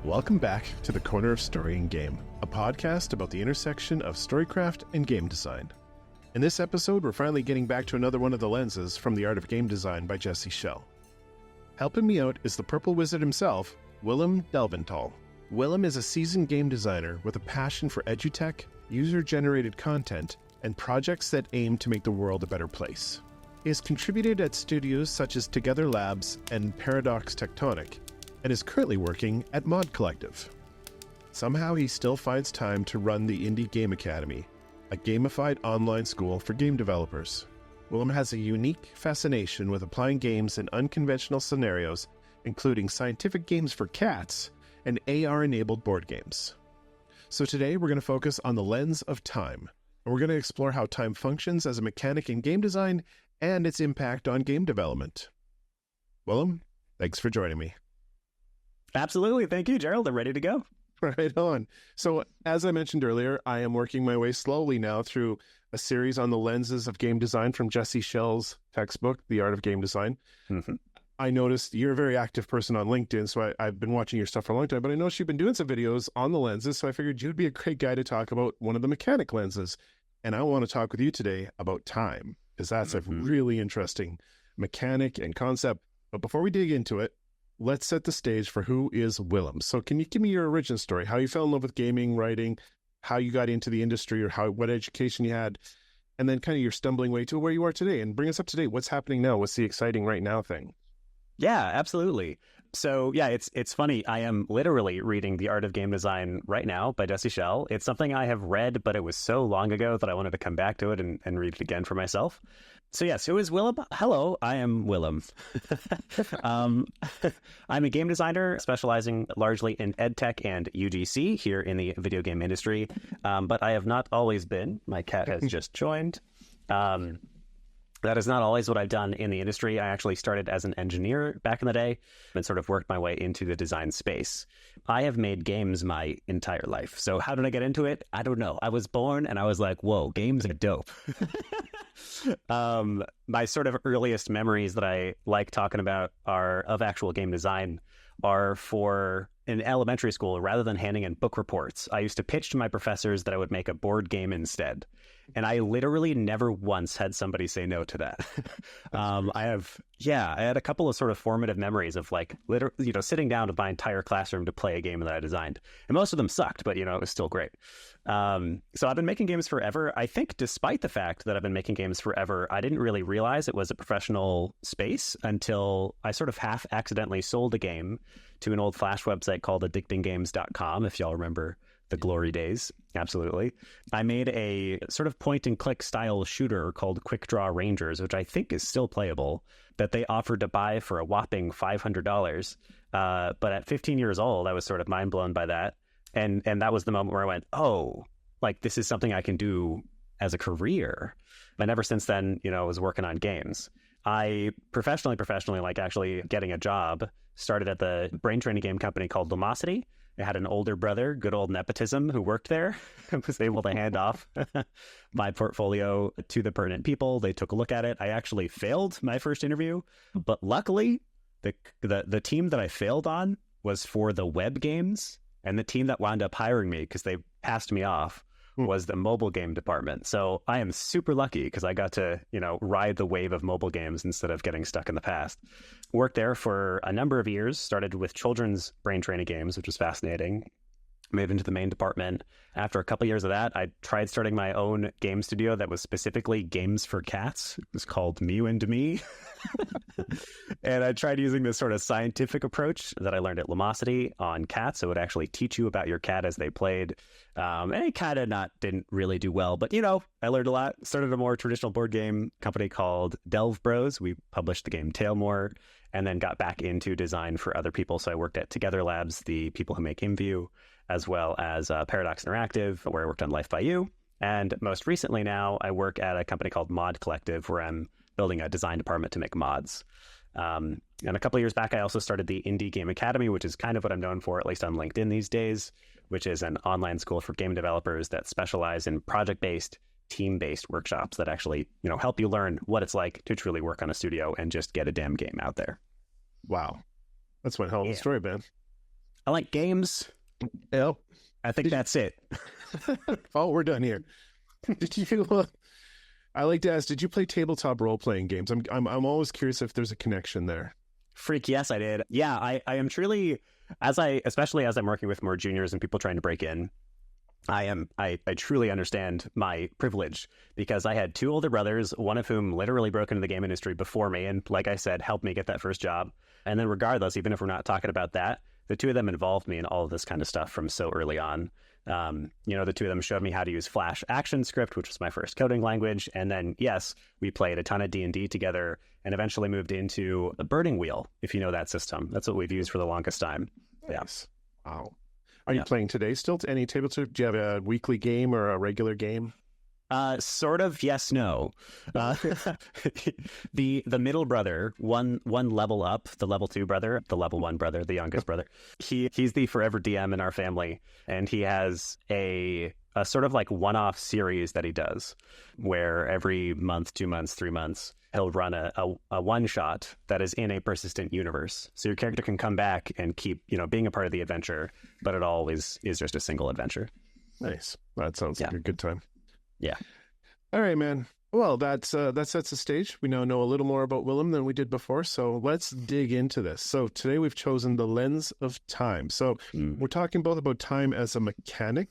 Welcome back to the Corner of Story and Game, a podcast about the intersection of storycraft and game design. In this episode, we're finally getting back to another one of the lenses from The Art of Game Design by Jesse Schell. Helping me out is the Purple Wizard himself, Willem Delventhal. Willem is a seasoned game designer with a passion for edutech, user-generated content, and projects that aim to make the world a better place. He has contributed at studios such as Together Labs and Paradox Tectonic, and is currently working at Mod Collective. Somehow he still finds time to run the Indie Game Academy, a gamified online school for game developers. Willem has a unique fascination with applying games in unconventional scenarios, including scientific games for cats and AR-enabled board games. So today we're going to focus on the lens of time, and we're going to explore how time functions as a mechanic in game design and its impact on game development. Willem, thanks for joining me. Absolutely. Thank you, Gerald. I'm ready to go. Right on. So, as I mentioned earlier, I am working my way slowly now through a series on the lenses of game design from Jesse Schell's textbook, The Art of Game Design. Mm-hmm. I noticed you're a very active person on LinkedIn, so I've been watching your stuff for a long time, but I noticed you've been doing some videos on the lenses, so I figured you'd be a great guy to talk about one of the mechanic lenses. And I want to talk with you today about time, because that's a really interesting mechanic and concept. But before we dig into it, let's set the stage for who is Willem. So can you give me your origin story, how you fell in love with gaming, writing, how you got into the industry, or what education you had, and then kind of your stumbling way to where you are today, and bring us up to date. What's happening now? What's the exciting right now thing? Yeah, absolutely. So yeah, it's funny. I am literally reading The Art of Game Design right now by Jesse Schell. It's something I have read, but it was so long ago that I wanted to come back to it and read it again for myself. So yes, who is Willem? Hello, I am Willem. I'm a game designer specializing largely in EdTech and UGC here in the video game industry, but I have not always been. My cat has just joined. That is not always what I've done in the industry. I actually started as an engineer back in the day and sort of worked my way into the design space. I have made games my entire life. So how did I get into it? I don't know. I was born and I was like, whoa, games are dope. My sort of earliest memories that I like talking about are of actual game design are for in elementary school. Rather than handing in book reports, I used to pitch to my professors that I would make a board game instead. And I literally never once had somebody say no to that. I had a couple of sort of formative memories of like, sitting down with my entire classroom to play a game that I designed. And most of them sucked, but, it was still great. So I've been making games forever. I think despite the fact that I've been making games forever, I didn't really realize it was a professional space until I sort of half accidentally sold a game to an old Flash website called addictinggames.com, if y'all remember the glory days. Absolutely. I made a sort of point and click style shooter called Quick Draw Rangers, which I think is still playable, that they offered to buy for a whopping $500. But at 15 years old, I was sort of mind blown by that. And that was the moment where I went, oh, like this is something I can do as a career. And ever since then, I was working on games. I professionally, like actually getting a job, started at the brain training game company called Ludology. I had an older brother, good old nepotism, who worked there and was able to hand off my portfolio to the pertinent people. They took a look at it. I actually failed my first interview, but luckily the team that I failed on was for the web games, and the team that wound up hiring me, because they passed me off, was the mobile game department. So I am super lucky because I got to, ride the wave of mobile games instead of getting stuck in the past. Worked there for a number of years, started with children's brain training games, which was fascinating. Moved into the main department. After a couple years of that, I tried starting my own game studio that was specifically games for cats. It was called Mew and Me. And I tried using this sort of scientific approach that I learned at Lumosity on cats. It would actually teach you about your cat as they played. And it kind of didn't really do well, but I learned a lot. Started a more traditional board game company called Delve Bros. We published the game Tailmore, and then got back into design for other people. So I worked at Together Labs, the people who make InView, as well as Paradox Interactive, where I worked on Life by You. And most recently now, I work at a company called Mod Collective, where I'm building a design department to make mods. And a couple of years back, I also started the Indie Game Academy, which is kind of what I'm known for, at least on LinkedIn these days, which is an online school for game developers that specialize in project-based, team-based workshops that actually, help you learn what it's like to truly work on a studio and just get a damn game out there. Wow. That's one hell of a story, man. I like games. Yep. I think that's it. Oh, we're done here. Did you? I like to ask, did you play tabletop role-playing games? I'm always curious if there's a connection there. Freak, yes, I did. Yeah, I am truly, especially as I'm working with more juniors and people trying to break in, I truly understand my privilege because I had 2 older brothers, one of whom literally broke into the game industry before me, and like I said, helped me get that first job. And then regardless, even if we're not talking about that, the 2 of them involved me in all of this kind of stuff from so early on. The 2 of them showed me how to use Flash ActionScript, which was my first coding language. And then, yes, we played a ton of D&D together and eventually moved into a birding wheel, if you know that system. That's what we've used for the longest time. Nice. Yeah. Wow. Are you playing today still? Any tabletop? Do you have a weekly game or a regular game? Sort of, yes, no. The middle brother, one level up, the level 2 brother, the level 1 brother, the youngest brother. He's the forever DM in our family, and he has a sort of like one-off series that he does, where every month, 2 months, 3 months, he'll run a one-shot that is in a persistent universe. So your character can come back and keep, being a part of the adventure, but it always is just a single adventure. Nice. That sounds like a good time. Yeah. All right, man. Well, that sets the stage. We now know a little more about Willem than we did before, so let's dig into this. So today we've chosen the lens of time. So we're talking both about time as a mechanic,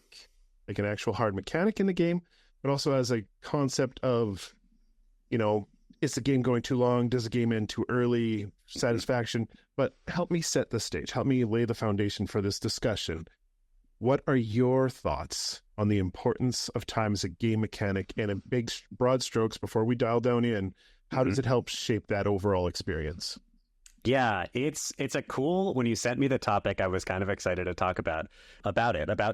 like an actual hard mechanic in the game, but also as a concept of, is the game going too long? Does the game end too early? Satisfaction. But help me set the stage. Help me lay the foundation for this discussion. What are your thoughts on the importance of time as a game mechanic, and in big, broad strokes, before we dial down in, how does it help shape that overall experience? Yeah, it's a cool, when you sent me the topic, I was kind of excited to talk about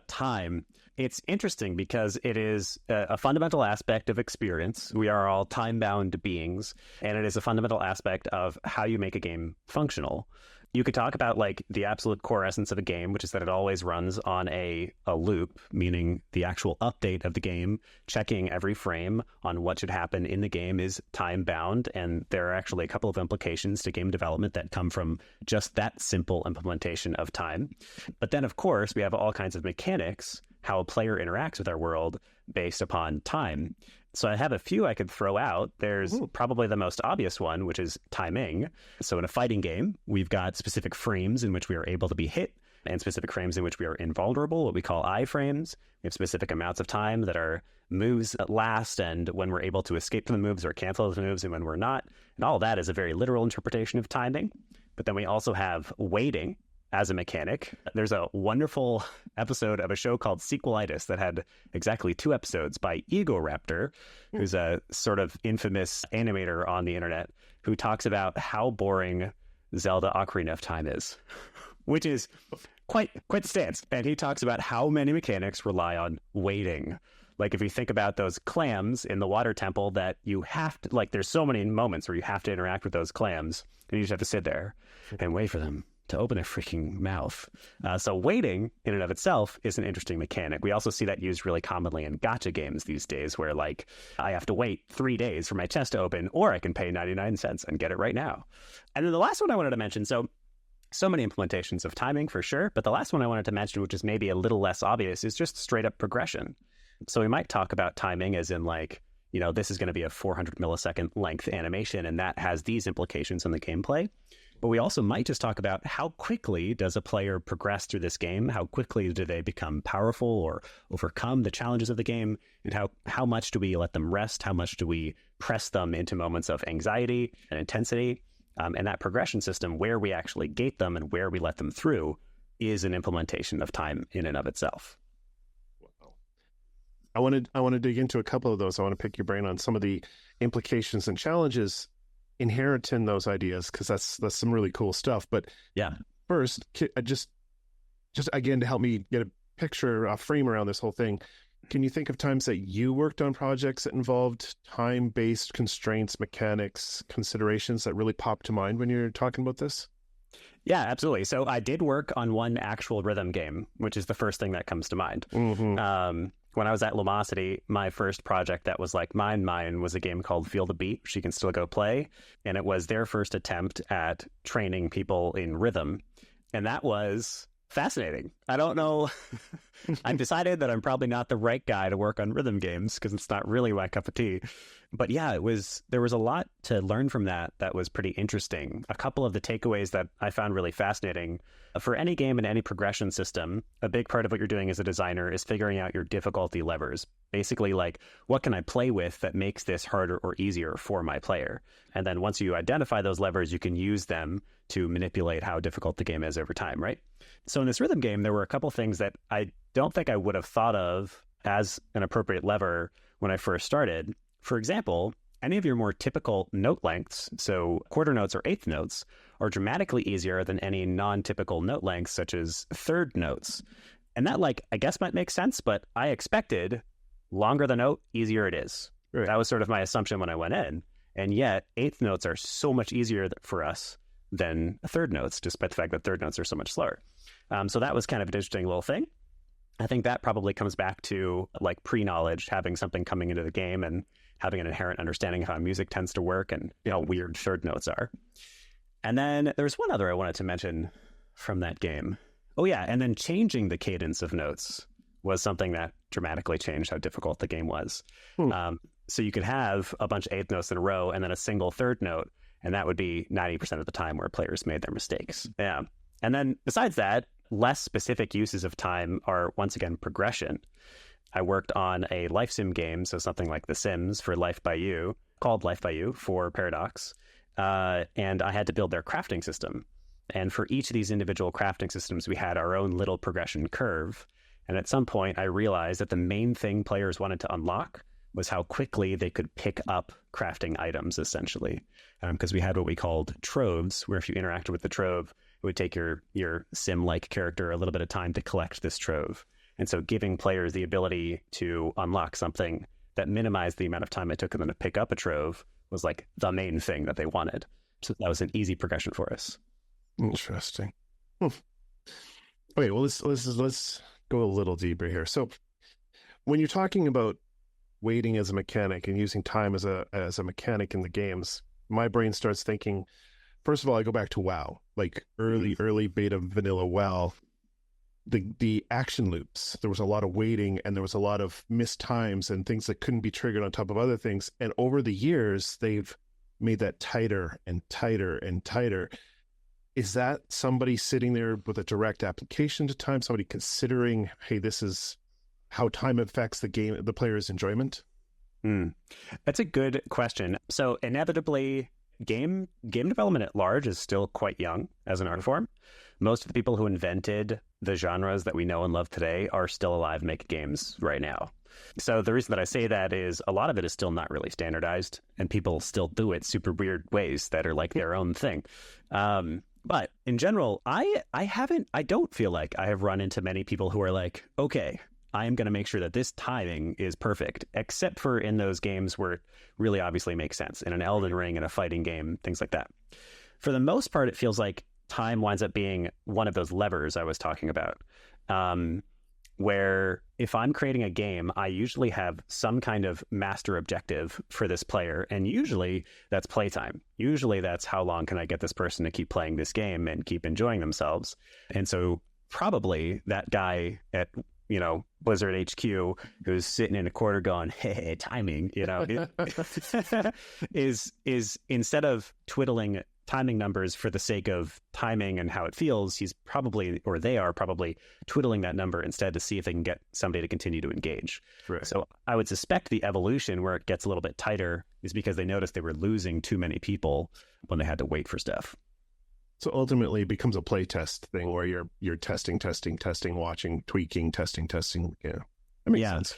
time. It's interesting because it is a fundamental aspect of experience. We are all time-bound beings, and it is a fundamental aspect of how you make a game functional. You could talk about like the absolute core essence of a game, which is that it always runs on a loop, meaning the actual update of the game, checking every frame on what should happen in the game is time bound. And there are actually a couple of implications to game development that come from just that simple implementation of time. But then, of course, we have all kinds of mechanics, how a player interacts with our world based upon time. So I have a few I could throw out. There's probably the most obvious one, which is timing. So in a fighting game, we've got specific frames in which we are able to be hit and specific frames in which we are invulnerable, what we call iframes. We have specific amounts of time that our moves last and when we're able to escape from the moves or cancel those moves and when we're not. And all of that is a very literal interpretation of timing. But then we also have waiting as a mechanic. There's a wonderful episode of a show called Sequelitis that had exactly 2 episodes by Egoraptor, who's a sort of infamous animator on the internet, who talks about how boring Zelda Ocarina of Time is, which is quite the stance. And he talks about how many mechanics rely on waiting. Like if you think about those clams in the water temple that you have to, like there's so many moments where you have to interact with those clams and you just have to sit there and wait for them to open their freaking mouth. So waiting in and of itself is an interesting mechanic. We also see that used really commonly in gacha games these days where like I have to wait 3 days for my chest to open or I can pay 99 cents and get it right now. And then the last one I wanted to mention, so many implementations of timing for sure, but the last one I wanted to mention, which is maybe a little less obvious, is just straight up progression. So we might talk about timing as in like, this is going to be a 400 millisecond length animation and that has these implications on the gameplay. But we also might just talk about how quickly does a player progress through this game? How quickly do they become powerful or overcome the challenges of the game? And how much do we let them rest? How much do we press them into moments of anxiety and intensity? And that progression system, where we actually gate them and where we let them through, is an implementation of time in and of itself. Wow. I want to dig into a couple of those. I want to pick your brain on some of the implications and challenges inherent in those ideas, because that's some really cool stuff. But yeah, first, just again, to help me get a picture, a frame around this whole thing, can you think of times that you worked on projects that involved time-based constraints, mechanics, considerations that really pop to mind when you're talking about this? Yeah, absolutely. So I did work on one actual rhythm game, which is the first thing that comes to mind. When I was at Lumosity, my first project that was like mine was a game called Feel the Beat, which you can still go play. And it was their first attempt at training people in rhythm. And that was fascinating. I don't know. I've decided that I'm probably not the right guy to work on rhythm games because it's not really my cup of tea. But yeah, there was a lot to learn from that was pretty interesting. A couple of the takeaways that I found really fascinating. For any game and any progression system, a big part of what you're doing as a designer is figuring out your difficulty levers. Basically, like, what can I play with that makes this harder or easier for my player? And then once you identify those levers, you can use them to manipulate how difficult the game is over time, right? So in this rhythm game, there were a couple things that I don't think I would have thought of as an appropriate lever when I first started. For example, any of your more typical note lengths, so quarter notes or eighth notes, are dramatically easier than any non-typical note lengths, such as third notes. And that, like, I guess might make sense, but I expected longer the note, easier it is. Right. That was sort of my assumption when I went in. And yet, eighth notes are so much easier for us than third notes, despite the fact that third notes are so much slower. So that was kind of an interesting little thing. I think that probably comes back to like pre-knowledge, having something coming into the game and having an inherent understanding of how music tends to work and how weird third notes are. And then there's one other I wanted to mention from that game. Oh yeah, and then changing the cadence of notes was something that dramatically changed how difficult the game was. So you could have a bunch of eighth notes in a row and then a single third note, and that would be 90% of the time where players made their mistakes. Yeah. And then besides that, less specific uses of time are, once again, progression. I worked on a life sim game, so something like The Sims for Life by You, called Life by You for Paradox, and I had to build their crafting system. And for each of these individual crafting systems, we had our own little progression curve. And at some point, I realized that the main thing players wanted to unlock was how quickly they could pick up crafting items, essentially. Because we had what we called troves, where if you interacted with the trove, it would take your sim-like character a little bit of time to collect this trove. And so giving players the ability to unlock something that minimized the amount of time it took them to pick up a trove was like the main thing that they wanted. So that was an easy progression for us. Interesting. Okay, well, let's go a little deeper here. So when you're talking about waiting as a mechanic and using time as a mechanic in the games, my brain starts thinking, first of all, I go back to WoW, like early beta vanilla WoW. The action loops, there was a lot of waiting and there was a lot of missed times and things that couldn't be triggered on top of other things. And over the years, they've made that tighter and tighter and tighter. Is that somebody sitting there with a direct application to time, somebody considering, hey, this is how time affects the player's enjoyment? That's a good question. So inevitably, game development at large is still quite young as an art form. Most of the people who invented the genres that we know and love today are still alive making games right now. So the reason that I say that is a lot of it is still not really standardized, and people still do it super weird ways that are like their own thing. But in general, I don't feel like I have run into many people who are like, okay, I am going to make sure that this timing is perfect, except for in those games where it really obviously makes sense, in an Elden Ring, in a fighting game, things like that. For the most part, it feels like time winds up being one of those levers I was talking about, where if I'm creating a game, I usually have some kind of master objective for this player, and usually that's playtime. Usually that's how long can I get this person to keep playing this game and keep enjoying themselves. And so probably that guy at Blizzard HQ who's sitting in a corner going, hey, timing, is instead of twiddling timing numbers for the sake of timing and how it feels, they are probably twiddling that number instead to see if they can get somebody to continue to engage. Right. So I would suspect the evolution where it gets a little bit tighter is because they noticed they were losing too many people when they had to wait for stuff. So ultimately it becomes a play test thing where you're testing, watching, tweaking, testing. Yeah, that makes sense.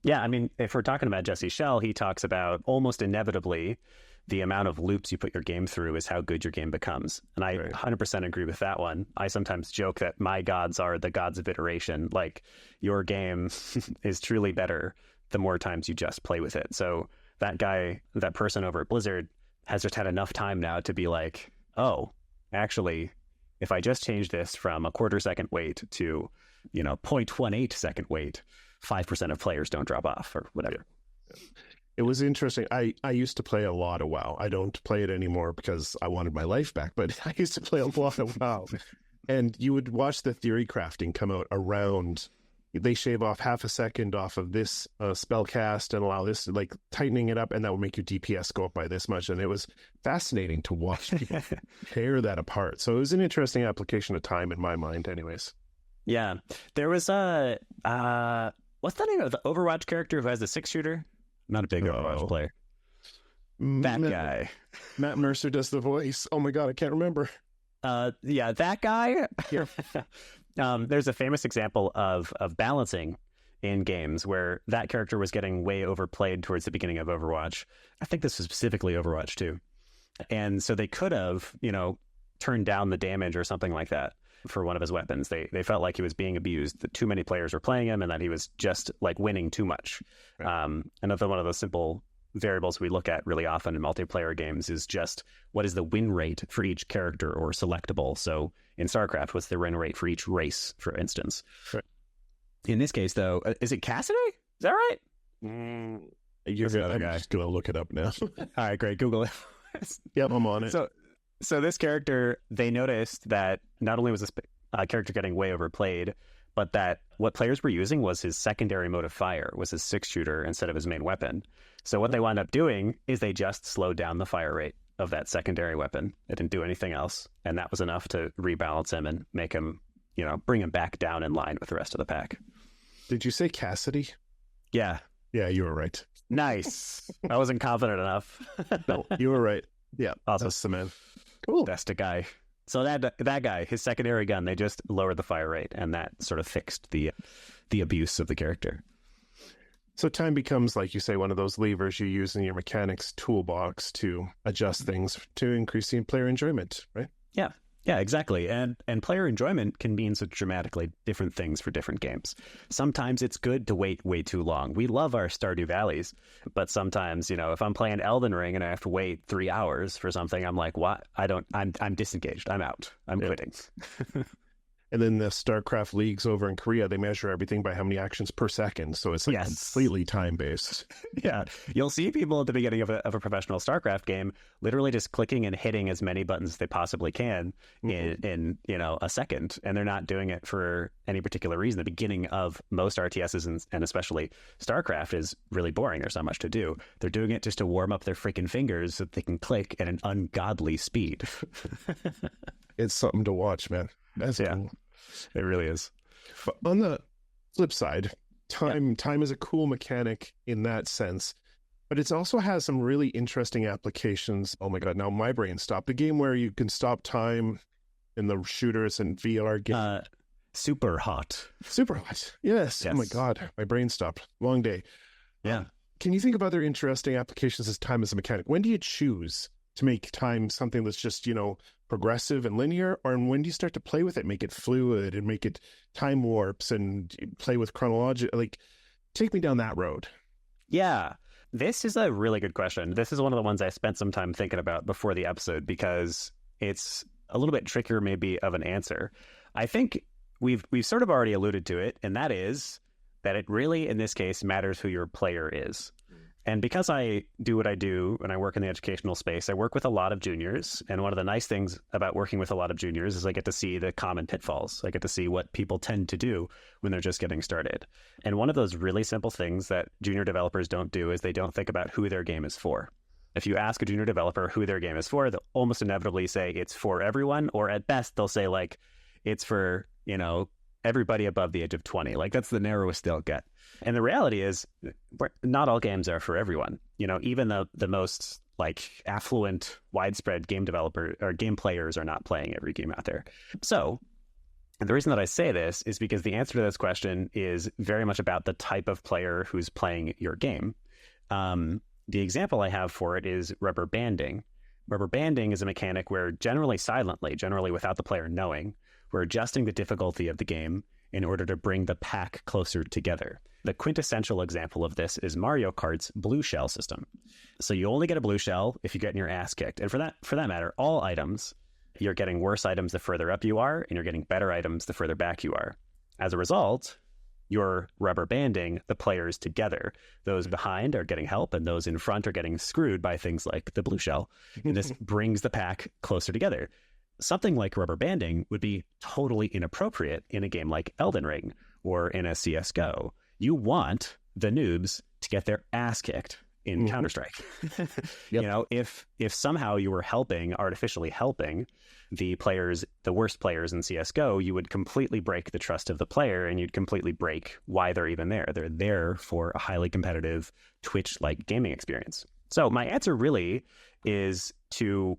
Yeah, I mean, if we're talking about Jesse Schell, he talks about almost inevitably the amount of loops you put your game through is how good your game becomes. And I 100% agree with that one. I sometimes joke that my gods are the gods of iteration. Like, your game is truly better the more times you just play with it. So that person over at Blizzard has just had enough time now to be like, oh, actually, if I just change this from a quarter second wait to, 0.18 second wait, 5% of players don't drop off or whatever. It was interesting. I used to play a lot of WoW. I don't play it anymore because I wanted my life back, but I used to play a lot of WoW. And you would watch the theory crafting come out around. They shave off half a second off of this spell cast and allow this, like tightening it up, and that would make your DPS go up by this much. And it was fascinating to watch people tear that apart. So it was an interesting application of time in my mind, anyways. Yeah. There was a, what's the name of the Overwatch character who has the 6-shooter? I'm not a big Overwatch player. That guy. Matt Mercer does the voice. Oh my God, I can't remember. Yeah, that guy. Yeah. There's a famous example of balancing in games where that character was getting way overplayed towards the beginning of Overwatch. I think this was specifically Overwatch 2. And so they could have, turned down the damage or something like that for one of his weapons. They felt like he was being abused, that too many players were playing him and that he was just like winning too much. Right. Another one of those simple variables we look at really often in multiplayer games is just what is the win rate for each character or selectable. So in StarCraft, what's the win rate for each race, for instance? Right. In this case, though, is it Cassidy? Is that right? I'm just going to look it up now. All right, great. Google it. Yep, I'm on it. So this character, they noticed that not only was this character getting way overplayed, but that what players were using was his secondary mode of fire, was his 6-shooter instead of his main weapon. So what they wound up doing is they just slowed down the fire rate of that secondary weapon. It didn't do anything else. And that was enough to rebalance him and make him, bring him back down in line with the rest of the pack. Did you say Cassidy? Yeah. Yeah, you were right. Nice. I wasn't confident enough. No, you were right. Yeah, awesome. That's the man. Cool. That's the guy. So that guy, his secondary gun, they just lowered the fire rate, and that sort of fixed the abuse of the character. So time becomes, like you say, one of those levers you use in your mechanics toolbox to adjust things to increase the player enjoyment, right? Yeah, exactly. And player enjoyment can mean such dramatically different things for different games. Sometimes it's good to wait way too long. We love our Stardew Valleys, but sometimes, if I'm playing Elden Ring and I have to wait 3 hours for something, I'm like, what? I'm disengaged. I'm out. I'm quitting. And then the StarCraft leagues over in Korea, they measure everything by how many actions per second. So it's completely time-based. Yeah. You'll see people at the beginning of a professional StarCraft game literally just clicking and hitting as many buttons as they possibly can in a second. And they're not doing it for any particular reason. The beginning of most RTSs and especially StarCraft is really boring. There's not much to do. They're doing it just to warm up their freaking fingers so that they can click at an ungodly speed. It's something to watch, man. That's cool. It really is. But on the flip side, time is a cool mechanic in that sense, but it also has some really interesting applications. Oh my God, now my brain stopped. The game where you can stop time in the shooters and VR game. Super Hot. Super Hot. Yes. Oh my God, my brain stopped. Long day. Yeah. Can you think of other interesting applications as time as a mechanic? When do you choose to make time something that's just, progressive and linear, or when do you start to play with it, make it fluid and make it time warps and play with chronology? Like, take me down that road. Yeah, this is a really good question. This is one of the ones I spent some time thinking about before the episode because it's a little bit trickier maybe of an answer. I think we've sort of already alluded to it, and that is that it really, in this case, matters who your player is. And because I do what I do and I work in the educational space, I work with a lot of juniors. And one of the nice things about working with a lot of juniors is I get to see the common pitfalls. I get to see what people tend to do when they're just getting started. And one of those really simple things that junior developers don't do is they don't think about who their game is for. If you ask a junior developer who their game is for, they'll almost inevitably say it's for everyone, or at best they'll say like it's for, everybody above the age of 20. Like that's the narrowest they'll get. And the reality is not all games are for everyone. Even the most like affluent, widespread game developer or game players are not playing every game out there. So the reason that I say this is because the answer to this question is very much about the type of player who's playing your game. The example I have for it is rubber banding. Rubber banding is a mechanic where generally silently, generally without the player knowing, we're adjusting the difficulty of the game in order to bring the pack closer together. The quintessential example of this is Mario Kart's blue shell system. So you only get a blue shell if you're getting your ass kicked. And for that matter, all items, you're getting worse items the further up you are, and you're getting better items the further back you are. As a result, you're rubber banding the players together. Those behind are getting help, and those in front are getting screwed by things like the blue shell. And this brings the pack closer together. something like rubber banding would be totally inappropriate in a game like Elden Ring or in a CSGO. You want the noobs to get their ass kicked in Counter-Strike. Yep. If somehow you were artificially helping the worst players in CSGO, you would completely break the trust of the player, and you'd completely break why they're even there. They're there for a highly competitive Twitch-like gaming experience. So my answer really is to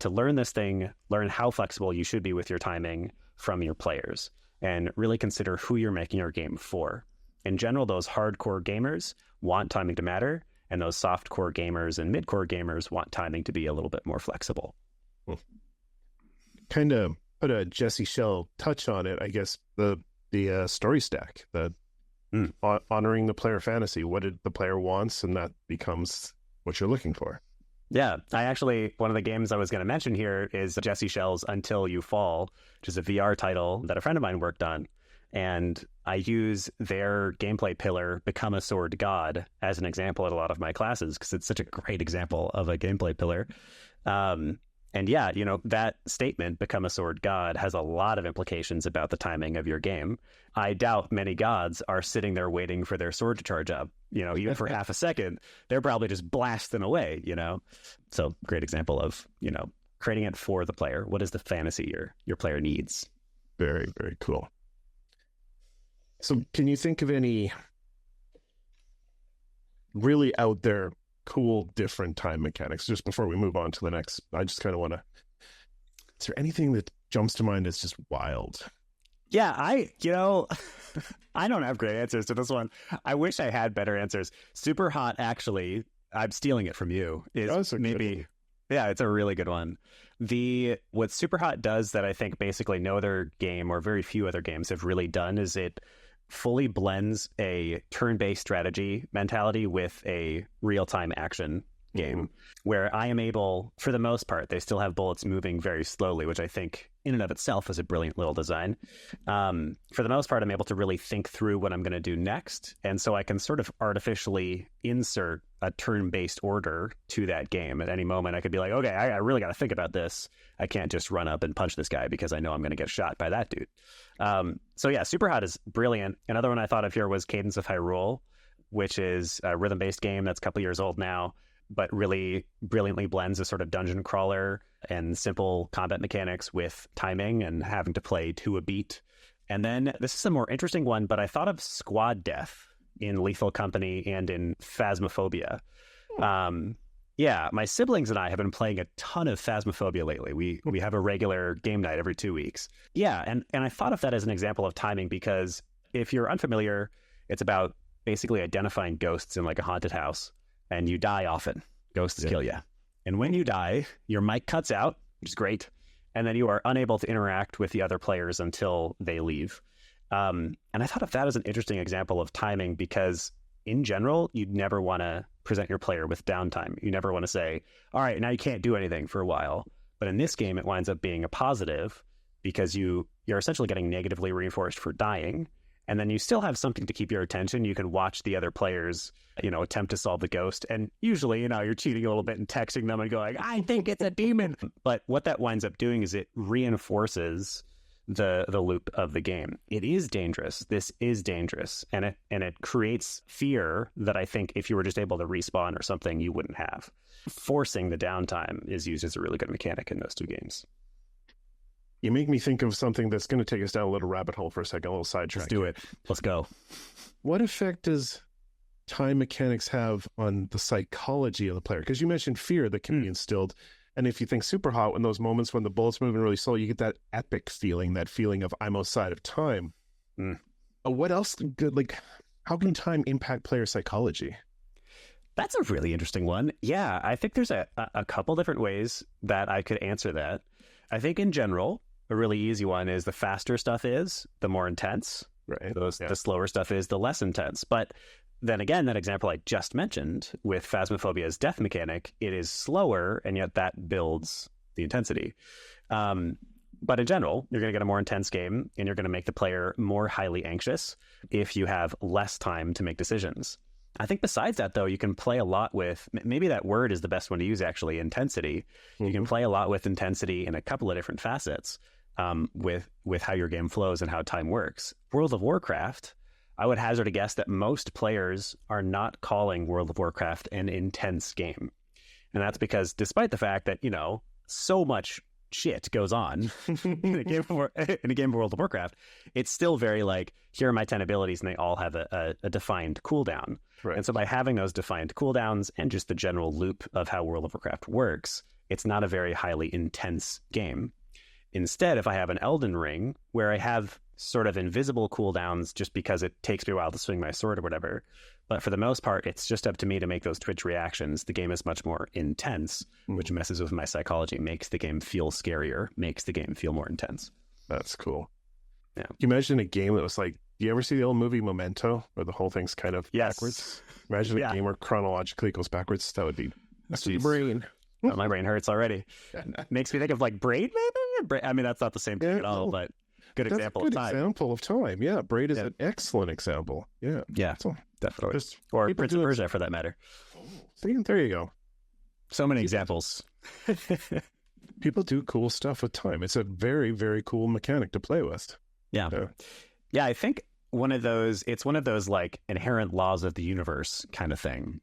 learn this thing, learn how flexible you should be with your timing from your players, and really consider who you're making your game for. In general, those hardcore gamers want timing to matter, and those softcore gamers and midcore gamers want timing to be a little bit more flexible. Kind of put a Jesse Shell touch on it, I guess, the story stack, honoring the player fantasy, what the player wants, and that becomes what you're looking for. Yeah, one of the games I was going to mention here is Jesse Shell's Until You Fall, which is a VR title that a friend of mine worked on. And I use their gameplay pillar, Become a Sword God, as an example at a lot of my classes, because it's such a great example of a gameplay pillar. And yeah, that statement, Become a Sword God, has a lot of implications about the timing of your game. I doubt many gods are sitting there waiting for their sword to charge up. Even for half a second, they're probably just blasting away, So great example of, creating it for the player. What is the fantasy your player needs? Very, very cool. So can you think of any really out there, cool, different time mechanics? Just before we move on to the next, I just kind of want to, is there anything that jumps to mind that's just wild? Yeah, I don't have great answers to this one. I wish I had better answers. Super Hot, actually, I'm stealing it from you, is maybe, yeah, it's a really good one. What Super Hot does that I think basically no other game or very few other games have really done is it fully blends a turn-based strategy mentality with a real-time action game, where I am able, for the most part, they still have bullets moving very slowly, which I think in and of itself is a brilliant little design. For the most part, I'm able to really think through what I'm going to do next. And so I can sort of artificially insert a turn-based order to that game. At any moment, I could be like, okay, I really got to think about this. I can't just run up and punch this guy because I know I'm going to get shot by that dude. So yeah, Super Hot is brilliant. Another one I thought of here was Cadence of Hyrule, which is a rhythm-based game that's a couple years old now, but really brilliantly blends a sort of dungeon crawler and simple combat mechanics with timing and having to play to a beat. And then this is a more interesting one, but I thought of Squad Death in Lethal Company and in Phasmophobia. Yeah, my siblings and I have been playing a ton of Phasmophobia lately. We have a regular game night every 2 weeks. Yeah, and I thought of that as an example of timing because if you're unfamiliar, it's about basically identifying ghosts in like a haunted house, and you die often. Ghosts kill you. And when you die, your mic cuts out, which is great, and then you are unable to interact with the other players until they leave. And I thought of that as an interesting example of timing because in general, you'd never want to present your player with downtime. You never want to say, all right, now you can't do anything for a while. But in this game, it winds up being a positive because you're essentially getting negatively reinforced for dying. And then you still have something to keep your attention. You can watch the other players, attempt to solve the ghost. And usually, you're cheating a little bit and texting them and going, I think it's a demon. But what that winds up doing is it reinforces the loop of the game. It is dangerous. This is dangerous. And it creates fear that I think if you were just able to respawn or something, you wouldn't have. Forcing the downtime is used as a really good mechanic in those two games. You make me think of something that's going to take us down a little rabbit hole for a second, a little sidetrack. Let's do it. Let's go. What effect does time mechanics have on the psychology of the player? Because you mentioned fear that can be instilled. And if you think Super Hot, when those moments when the bullet's moving really slow, you get that epic feeling, that feeling of I'm outside of time. What else good? How can time impact player psychology? That's a really interesting one. Yeah, I think there's a couple different ways that I could answer that. I think in general, a really easy one is the faster stuff is, the more intense. Right. The slower stuff is, the less intense. But then again, that example I just mentioned with Phasmophobia's death mechanic, it is slower, and yet that builds the intensity. But in general, you're going to get a more intense game, and you're going to make the player more highly anxious if you have less time to make decisions. I think besides that, though, you can play a lot with, maybe that word is the best one to use, actually, intensity. You can play a lot with intensity in a couple of different facets with how your game flows and how time works. World of Warcraft, I would hazard a guess that most players are not calling World of Warcraft an intense game. And that's because despite the fact that, so much shit goes on in a game of World of Warcraft, it's still very like, here are my 10 abilities and they all have a defined cooldown. Right. And so by having those defined cooldowns and just the general loop of how World of Warcraft works, it's not a very highly intense game. Instead, if I have an Elden Ring where I have sort of invisible cooldowns just because it takes me a while to swing my sword or whatever, but for the most part, it's just up to me to make those twitch reactions. The game is much more intense, which messes with my psychology, makes the game feel scarier, makes the game feel more intense. That's cool. Yeah. Can you imagine a game that was like, you ever see the old movie Memento, where the whole thing's kind of backwards? Imagine a game where chronologically it goes backwards. That would be the brain. Oh, my brain hurts already. Makes me think of like Braid, maybe? I mean, that's not the same thing at all, but good example of time. Good example of time. Yeah, Braid is an excellent example. Yeah. Yeah, so, definitely. Or Prince of Persia, for that matter. See, there you go. So many examples. People do cool stuff with time. It's a very, very cool mechanic to play with. Yeah. Yeah, I think it's one of those like inherent laws of the universe kind of thing.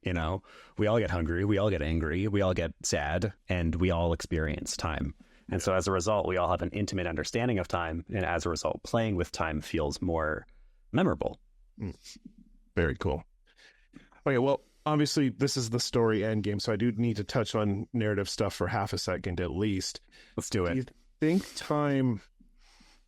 We all get hungry, we all get angry, we all get sad, and we all experience time. And so as a result, we all have an intimate understanding of time. And as a result, playing with time feels more memorable. Very cool. Okay, well, obviously this is the story end game, so I do need to touch on narrative stuff for half a second at least. Let's do it. Do you think time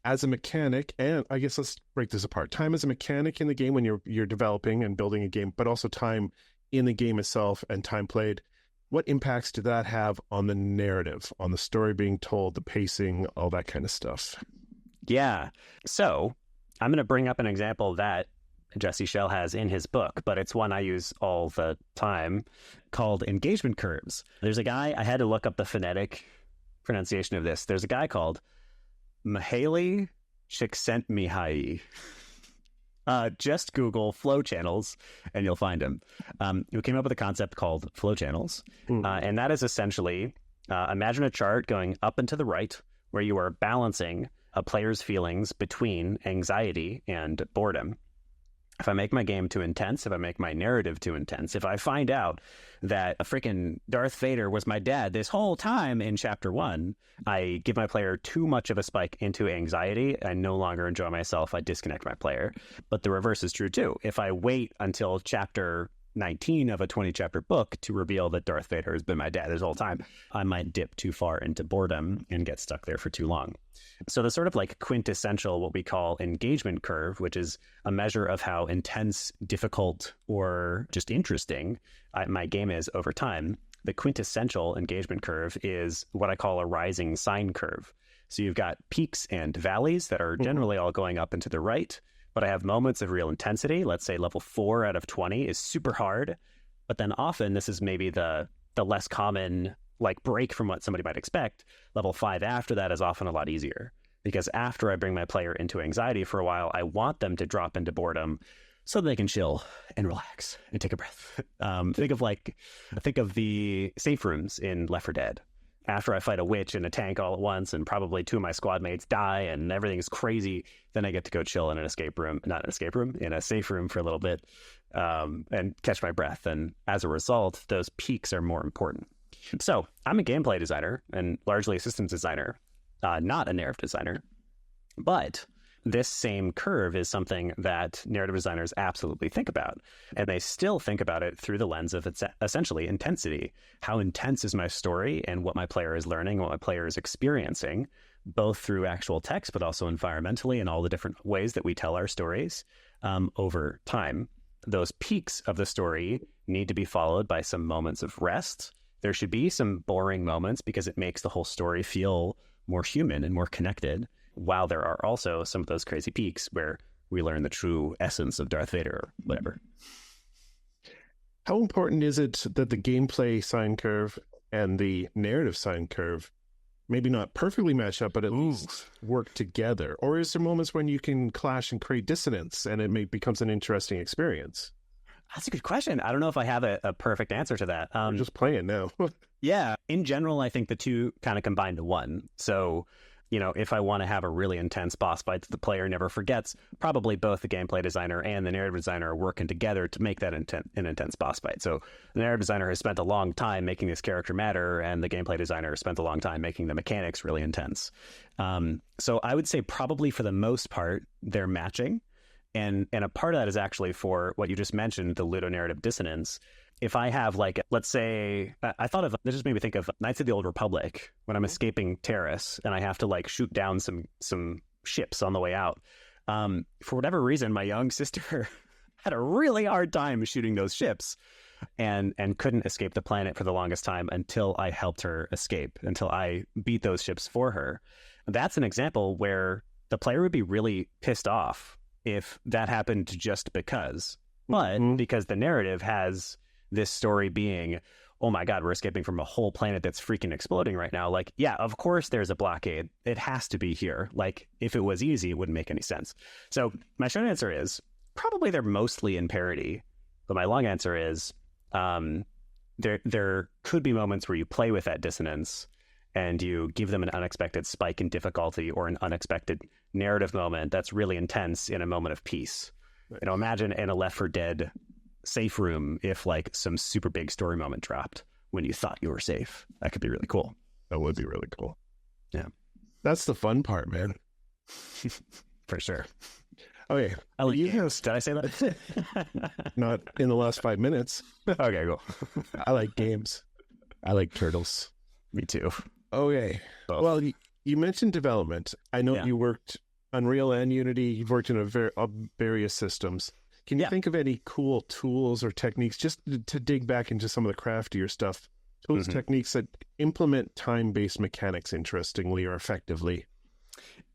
as a mechanic, and I guess let's break this apart. Time as a mechanic in the game when you're developing and building a game, but also time in the game itself and time played, what impacts do that have on the narrative, on the story being told, the pacing, all that kind of stuff? Yeah. So I'm going to bring up an example that Jesse Schell has in his book, but it's one I use all the time, called engagement curves. There's a guy, I had to look up the phonetic pronunciation of this. There's a guy called Mihaly Csikszentmihalyi. Just Google flow channels and you'll find him. We came up with a concept called flow channels. And that is essentially, imagine a chart going up and to the right where you are balancing a player's feelings between anxiety and boredom. If I make my game too intense, if I make my narrative too intense, if I find out that a freaking Darth Vader was my dad this whole time in chapter 1, I give my player too much of a spike into anxiety. I no longer enjoy myself. I disconnect my player. But the reverse is true too. If I wait until chapter 19 of a 20-chapter book to reveal that Darth Vader has been my dad this whole time, I might dip too far into boredom and get stuck there for too long. So the sort of like quintessential, what we call engagement curve, which is a measure of how intense, difficult, or just interesting my game is over time, the quintessential engagement curve is what I call a rising sine curve. So you've got peaks and valleys that are generally all going up and to the right, but I have moments of real intensity. Let's say level 4 out of 20 is super hard, but then often this is maybe the less common like break from what somebody might expect. Level 5 after that is often a lot easier, because after I bring my player into anxiety for a while, I want them to drop into boredom so they can chill and relax and take a breath. Think of the safe rooms in Left 4 Dead. After I fight a witch in a tank all at once and probably 2 of my squad mates die and everything's crazy, then I get to go chill in in a safe room for a little bit and catch my breath. And as a result, those peaks are more important. So I'm a gameplay designer and largely a systems designer, not a narrative designer. But this same curve is something that narrative designers absolutely think about. And they still think about it through the lens of its essentially intensity. How intense is my story and what my player is learning, what my player is experiencing, both through actual text, but also environmentally and all the different ways that we tell our stories over time. Those peaks of the story need to be followed by some moments of rest. There should be some boring moments because it makes the whole story feel more human and more connected, while there are also some of those crazy peaks where we learn the true essence of Darth Vader or whatever. How important is it that the gameplay sine curve and the narrative sine curve maybe not perfectly match up, but at least work together? Or is there moments when you can clash and create dissonance and it becomes an interesting experience? That's a good question. I don't know if I have a perfect answer to that. We're just playing now. Yeah, in general, I think the two kind of combine to one. So, if I want to have a really intense boss fight that the player never forgets, probably both the gameplay designer and the narrative designer are working together to make that an intense boss fight. So the narrative designer has spent a long time making this character matter, and the gameplay designer has spent a long time making the mechanics really intense. So I would say probably for the most part, they're matching. And a part of that is actually for what you just mentioned, the ludonarrative dissonance. If I have, like, let's say, I thought of, this just made me think of Knights of the Old Republic, when I'm escaping terrorists and I have to, like, shoot down some ships on the way out. For whatever reason, my young sister had a really hard time shooting those ships and couldn't escape the planet for the longest time until I helped her escape, until I beat those ships for her. That's an example where the player would be really pissed off if that happened just because. But because the narrative has this story being, oh my God, we're escaping from a whole planet that's freaking exploding right now. Like, yeah, of course there's a blockade. It has to be here. Like, if it was easy, it wouldn't make any sense. So my short answer is probably they're mostly in parity. But my long answer is there could be moments where you play with that dissonance and you give them an unexpected spike in difficulty or an unexpected narrative moment that's really intense in a moment of peace. Right. Imagine in a Left 4 Dead safe room if, like, some super big story moment dropped when you thought you were safe. That could be really cool. That would be really cool. Yeah. That's the fun part, man. For sure. Okay. I like games. Did I say that? Not in the last 5 minutes. Okay, cool. I like games. I like turtles. Me too. Okay. Both. Well, you mentioned development. I know you worked Unreal and Unity. You've worked in various systems. Can you think of any cool tools or techniques, just to dig back into some of the craftier stuff, tools, techniques that implement time-based mechanics interestingly or effectively?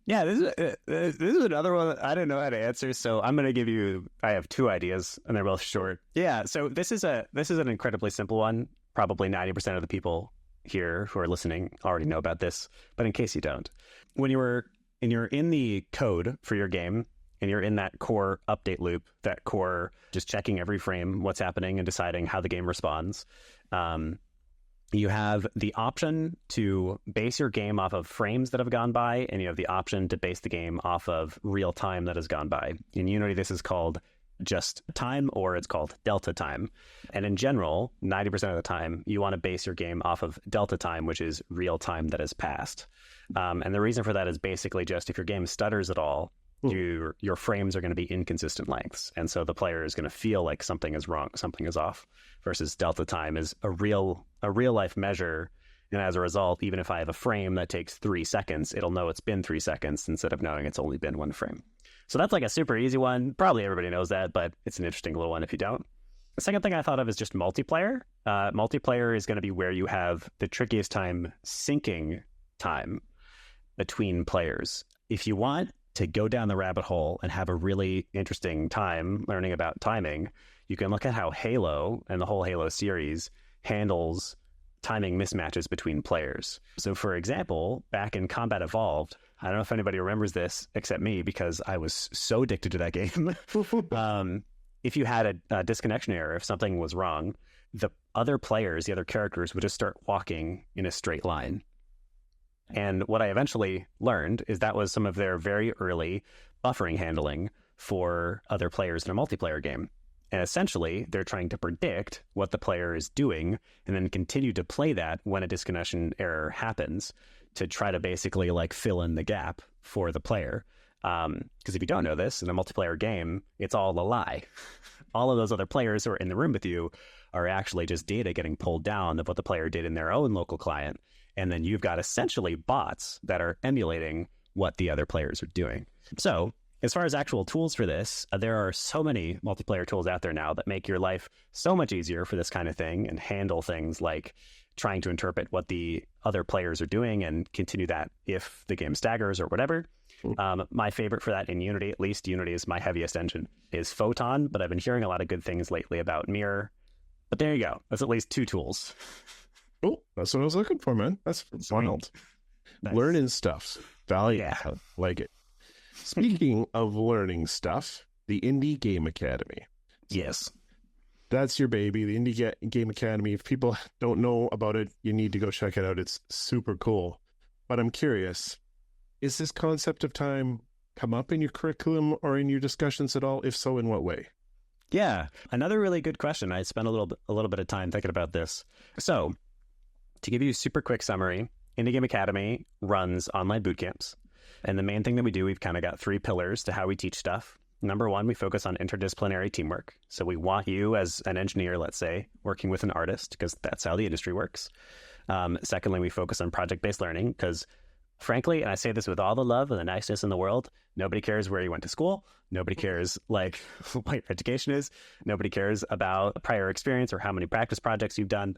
Yeah, this is another one that I don't know how to answer, so I'm going to I have two ideas, and they're both short. Yeah, so this is an incredibly simple one. Probably 90% of the people here who are listening already know about this, but in case you don't, when you're in the code for your game, and you're in that core update loop, that core just checking every frame, what's happening, and deciding how the game responds, you have the option to base your game off of frames that have gone by, and you have the option to base the game off of real time that has gone by. In Unity, this is called just time, or it's called delta time. And in general, 90% of the time, you want to base your game off of delta time, which is real time that has passed. And the reason for that is basically just if your game stutters at all, your frames are going to be inconsistent lengths. And so the player is going to feel like something is wrong, something is off, versus delta time is a real life measure. And as a result, even if I have a frame that takes 3 seconds, it'll know it's been 3 seconds instead of knowing it's only been one frame. So that's like a super easy one. Probably everybody knows that, but it's an interesting little one if you don't. The second thing I thought of is just multiplayer. Multiplayer is going to be where you have the trickiest time syncing time between players. If you want to go down the rabbit hole and have a really interesting time learning about timing, you can look at how Halo and the whole Halo series handles timing mismatches between players. So for example, back in Combat Evolved, I don't know if anybody remembers this except me because I was so addicted to that game. If you had a disconnection error, if something was wrong, the other players, the other characters would just start walking in a straight line. And what I eventually learned is that was some of their very early buffering handling for other players in a multiplayer game. And essentially, they're trying to predict what the player is doing and then continue to play that when a disconnection error happens to try to basically like fill in the gap for the player. Because if you don't know this, in a multiplayer game, it's all a lie. All of those other players who are in the room with you are actually just data getting pulled down of what the player did in their own local client. And then you've got essentially bots that are emulating what the other players are doing. So as far as actual tools for this, there are so many multiplayer tools out there now that make your life so much easier for this kind of thing and handle things like trying to interpret what the other players are doing and continue that if the game staggers or whatever. My favorite for that in Unity, at least Unity is my heaviest engine, is Photon, but I've been hearing a lot of good things lately about Mirror. But there you go. That's at least 2 tools. Oh, that's what I was looking for, man. That's wild. Nice. Learning stuff. Value. Yeah. Like it. Speaking of learning stuff, the Indie Game Academy. Yes. that's your baby, the Game Academy. If people don't know about it, you need to go check it out. It's super cool. But I'm curious, is this concept of time come up in your curriculum or in your discussions at all? If so, in what way? Yeah, another really good question. I spent a little bit of time thinking about this. So, to give you a super quick summary, Indie Game Academy runs online boot camps. And the main thing that we do, we've kind of got 3 pillars to how we teach stuff. Number 1, we focus on interdisciplinary teamwork. So we want you as an engineer, let's say, working with an artist, because that's how the industry works. Secondly, we focus on project-based learning, because frankly, and I say this with all the love and the niceness in the world, nobody cares where you went to school. Nobody cares what your education is. Nobody cares about prior experience or how many practice projects you've done.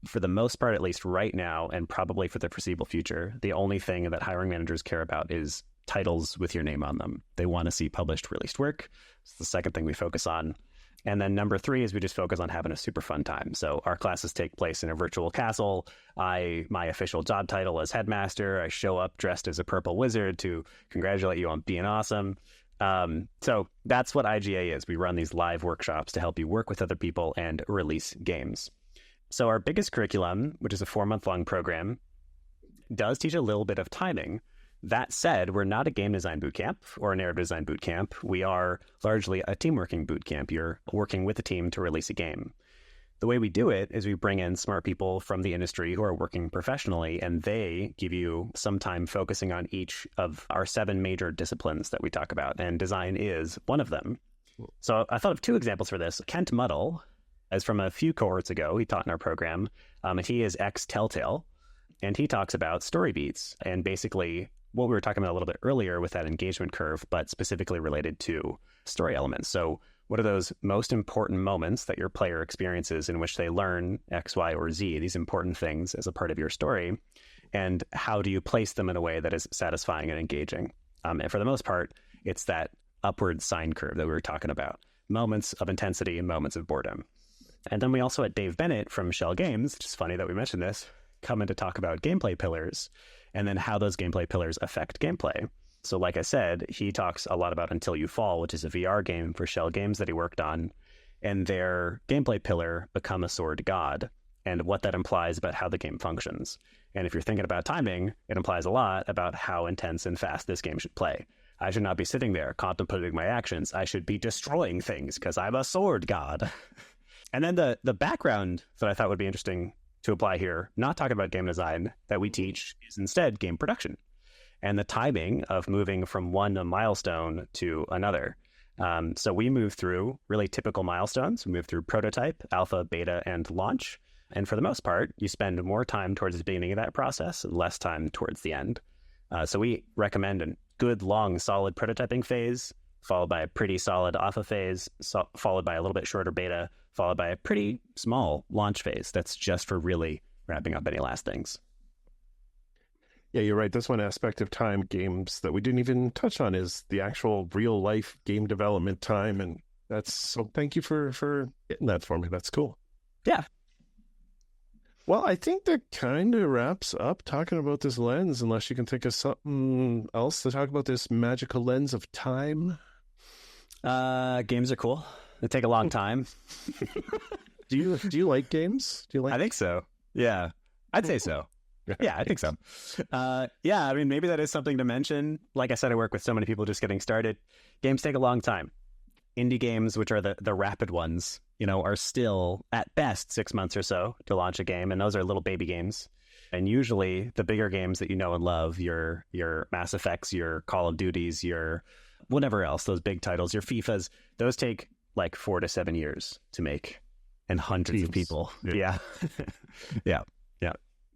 For the most part, at least right now, and probably for the foreseeable future, the only thing that hiring managers care about is titles with your name on them. They want to see published, released work. It's the second thing we focus on. And then number 3 is we just focus on having a super fun time. So our classes take place in a virtual castle. My official job title is headmaster. I show up dressed as a purple wizard to congratulate you on being awesome. So that's what IGA is. We run these live workshops to help you work with other people and release games. So our biggest curriculum, which is a 4-month-long program, does teach a little bit of timing. That said, we're not a game design bootcamp or a narrative design bootcamp. We are largely a teamworking bootcamp. You're working with a team to release a game. The way we do it is we bring in smart people from the industry who are working professionally, and they give you some time focusing on each of our 7 major disciplines that we talk about, and design is one of them. So I thought of 2 examples for this. Kent Muddle, as from a few cohorts ago, he taught in our program. He is ex-Telltale, and he talks about story beats and basically what we were talking about a little bit earlier with that engagement curve, but specifically related to story elements. So what are those most important moments that your player experiences in which they learn X, Y, or Z, these important things as a part of your story? And how do you place them in a way that is satisfying and engaging? And for the most part, it's that upward sine curve that we were talking about. Moments of intensity and moments of boredom. And then we also had Dave Bennett from Shell Games, which is funny that we mentioned this, come in to talk about gameplay pillars and then how those gameplay pillars affect gameplay. So like I said, he talks a lot about Until You Fall, which is a VR game for Shell Games that he worked on, and their gameplay pillar, Become a Sword God, and what that implies about how the game functions. And if you're thinking about timing, it implies a lot about how intense and fast this game should play. I should not be sitting there contemplating my actions. I should be destroying things because I'm a sword god. And then the background that I thought would be interesting to apply here, not talking about game design, that we teach is instead game production and the timing of moving from one milestone to another. So we move through really typical milestones. We move through prototype, alpha, beta, and launch. And for the most part, you spend more time towards the beginning of that process and less time towards the end. So we recommend a good, long, solid prototyping phase, followed by a pretty solid alpha phase, followed by a little bit shorter beta, followed by a pretty small launch phase that's just for really wrapping up any last things. Yeah, you're right. That's one aspect of time games that we didn't even touch on is the actual real life game development time. And so thank you for getting that for me. That's cool. Yeah. Well, I think that kind of wraps up talking about this lens, unless you can think of something else to talk about this magical lens of time. Games are cool. They take a long time. Do you like games? I think so. Yeah, I'd say so. Yeah, I think so. Yeah, I mean, maybe that is something to mention. Like I said, I work with so many people just getting started. Games take a long time. Indie games, which are the rapid ones, are still at best 6 months or so to launch a game, and those are little baby games. And usually, the bigger games that you know and love, your Mass Effects, your Call of Duties, your whatever else, those big titles, your FIFAs, those take like 4 to 7 years to make, and hundreds of people. Yeah. Yeah.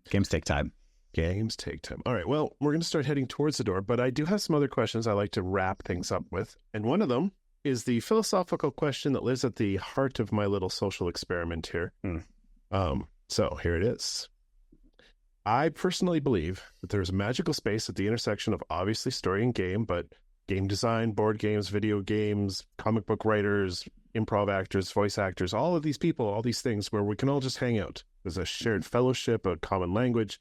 Games take time. Games take time. All right. Well, we're going to start heading towards the door, but I do have some other questions I like to wrap things up with. And one of them is the philosophical question that lives at the heart of my little social experiment here. So here it is. I personally believe that there's a magical space at the intersection of obviously story and game, but game design, board games, video games, comic book writers, improv actors, voice actors, all of these people, all these things where we can all just hang out. There's a shared fellowship, a common language.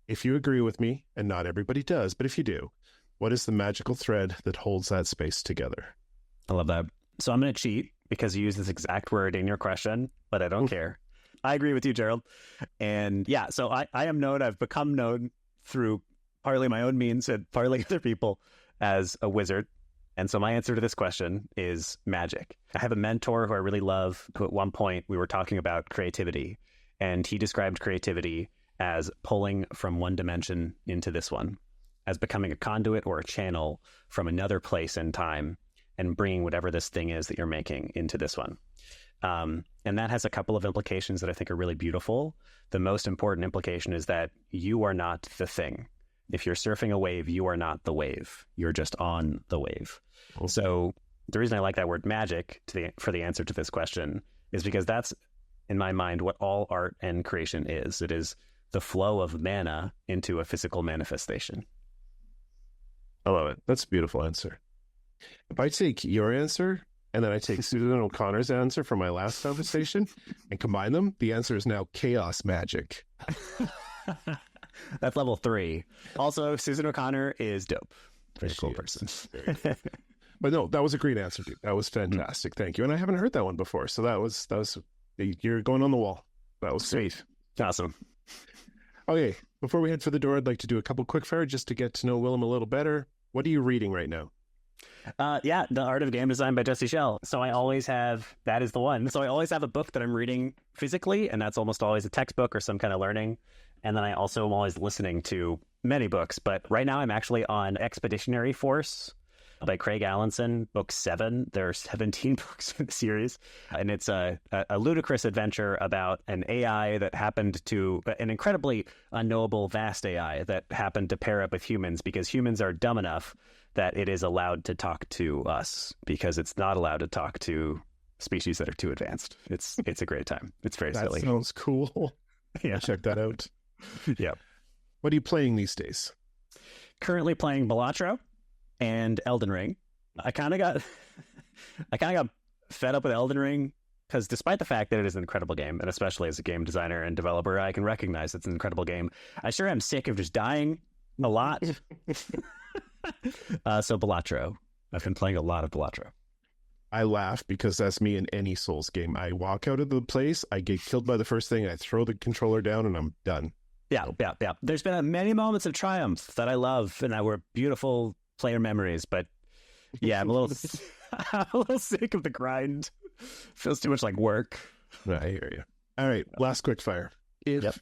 If you agree with me, and not everybody does, but if you do, what is the magical thread that holds that space together? I love that. So I'm going to cheat because you use this exact word in your question, but I don't care. I agree with you, Gerald. And yeah, so I am known, I've become known through partly my own means and partly other people as a wizard. And so my answer to this question is magic. I have a mentor who I really love, who at one point we were talking about creativity, and he described creativity as pulling from one dimension into this one, as becoming a conduit or a channel from another place and time and bringing whatever this thing is that you're making into this one. And that has a couple of implications that I think are really beautiful. The most important implication is that you are not the thing. If you're surfing a wave, you are not the wave. You're just on the wave. Okay. So the reason I like that word magic for the answer to this question is because that's, in my mind, what all art and creation is. It is the flow of mana into a physical manifestation. I love it. That's a beautiful answer. If I take your answer and then I take Susan O'Connor's answer from my last conversation and combine them, the answer is now chaos magic. That's level 3. Also, Susan O'Connor is dope. Very cool person. But no, that was a great answer, dude. That was fantastic. Thank you. And I haven't heard that one before. So that was you're going on the wall. That was sweet. Awesome. Okay. Before we head for the door, I'd like to do a couple quick fire just to get to know Willem a little better. What are you reading right now? The Art of Game Design by Jesse Schell. So I always have, that is the one. So I always have a book that I'm reading physically, and that's almost always a textbook or some kind of learning. And then I also am always listening to many books. But right now I'm actually on Expeditionary Force by Craig Allenson, book 7. There are 17 books in the series. And it's a ludicrous adventure about an AI that happened to, an incredibly unknowable, vast AI that happened to pair up with humans because humans are dumb enough that it is allowed to talk to us because it's not allowed to talk to species that are too advanced. It's a great time. It's very silly. That sounds cool. Yeah. Check that out. Yeah. What are you playing these days? Currently playing Balatro and Elden Ring. I kind of got fed up with Elden Ring because despite the fact that it is an incredible game, and especially as a game designer and developer, I can recognize it's an incredible game. I sure am sick of just dying a lot. So Balatro. I've been playing a lot of Balatro. I laugh because that's me in any Souls game. I walk out of the place, I get killed by the first thing, I throw the controller down, and I'm done. Yeah. There's been many moments of triumph that I love, and that were beautiful player memories. But yeah, I'm a little sick of the grind. Feels too much like work. I hear you. All right, last quick fire. If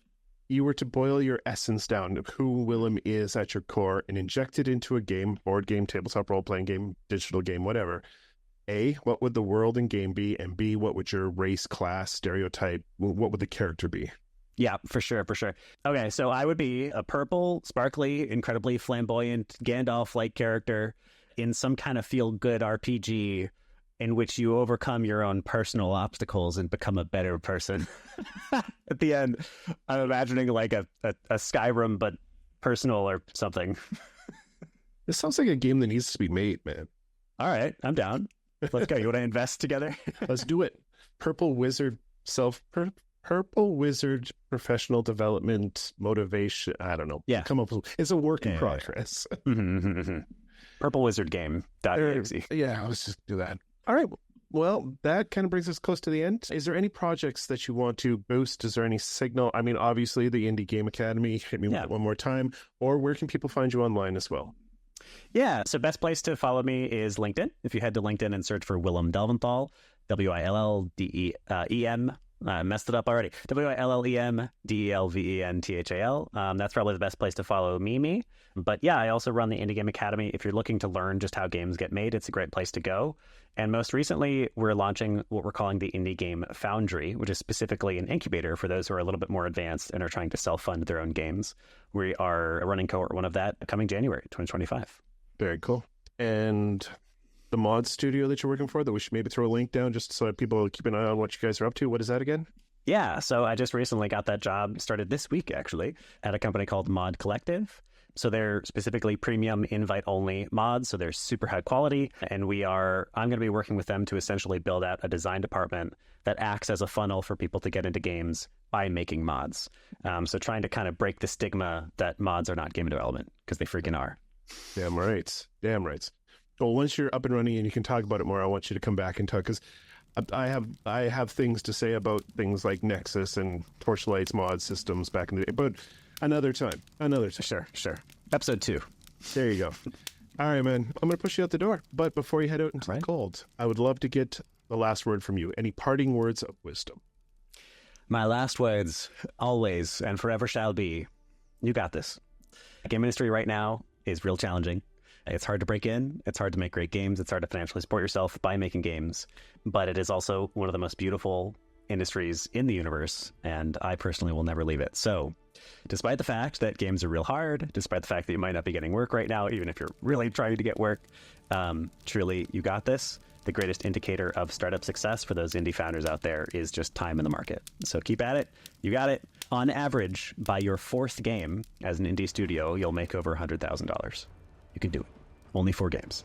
you were to boil your essence down of who Willem is at your core and inject it into a game, board game, tabletop role-playing game, digital game, whatever, A, what would the world and game be? And B, what would your race, class, stereotype, what would the character be? Yeah, for sure. Okay, so I would be a purple, sparkly, incredibly flamboyant, Gandalf-like character in some kind of feel-good RPG in which you overcome your own personal obstacles and become a better person. At the end, I'm imagining like a Skyrim, but personal or something. This sounds like a game that needs to be made, man. All right, I'm down. Let's go. You want to invest together? Let's do it. Purple Wizard professional development motivation. I don't know. Yeah. Come up with, it's a work in progress. Purple Wizard game. Yeah, let's just do that. All right. Well, that kind of brings us close to the end. Is there any projects that you want to boost? Is there any signal? I mean, obviously the Indie Game Academy, hit me with it one more time. Or where can people find you online as well? Yeah, so best place to follow me is LinkedIn. If you head to LinkedIn and search for Willem Delventhal, Willem, I messed it up already, WILLEMDELVENTHAL. That's probably the best place to follow me. But yeah, I also run the Indie Game Academy. If you're looking to learn just how games get made, it's a great place to go. And most recently, we're launching what we're calling the Indie Game Foundry, which is specifically an incubator for those who are a little bit more advanced and are trying to self-fund their own games. We are running cohort 1 of that coming January 2025. Very cool. And the mod studio that you're working for, that we should maybe throw a link down just so that people keep an eye on what you guys are up to. What is that again? Yeah, so I just recently got that job, started this week actually, at a company called Mod Collective. So they're specifically premium invite-only mods, so they're super high quality. And I'm going to be working with them to essentially build out a design department that acts as a funnel for people to get into games by making mods. So trying to kind of break the stigma that mods are not game development, because they freaking are. Damn right. Well, once you're up and running and you can talk about it more, I want you to come back and talk, because I have things to say about things like Nexus and Torchlight's mod systems back in the day, but another time. Sure. Episode 2. There you go. All right, man. I'm going to push you out the door. But before you head out into the cold, I would love to get the last word from you. Any parting words of wisdom? My last words, always and forever shall be, you got this. The game industry right now is real challenging. It's hard to break in. It's hard to make great games. It's hard to financially support yourself by making games. But it is also one of the most beautiful industries in the universe, and I personally will never leave it. So despite the fact that games are real hard, despite the fact that you might not be getting work right now, even if you're really trying to get work, truly, you got this. The greatest indicator of startup success for those indie founders out there is just time in the market. So keep at it. You got it. On average, by your 4th game as an indie studio, you'll make over $100,000. You can do it. Only 4 games.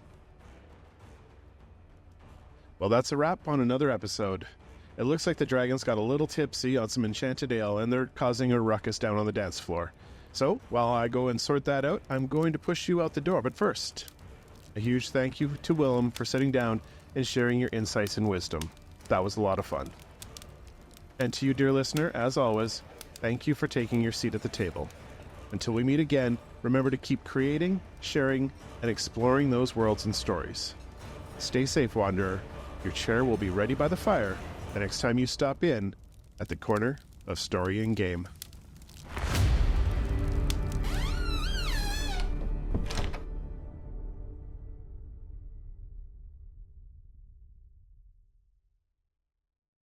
Well, that's a wrap on another episode. It looks like the dragons got a little tipsy on some enchanted ale, and they're causing a ruckus down on the dance floor. So, while I go and sort that out, I'm going to push you out the door. But first, a huge thank you to Willem for sitting down and sharing your insights and wisdom. That was a lot of fun. And to you, dear listener, as always, thank you for taking your seat at the table. Until we meet again, remember to keep creating, sharing, and exploring those worlds and stories. Stay safe, Wanderer. Your chair will be ready by the fire the next time you stop in at the corner of Story and Game.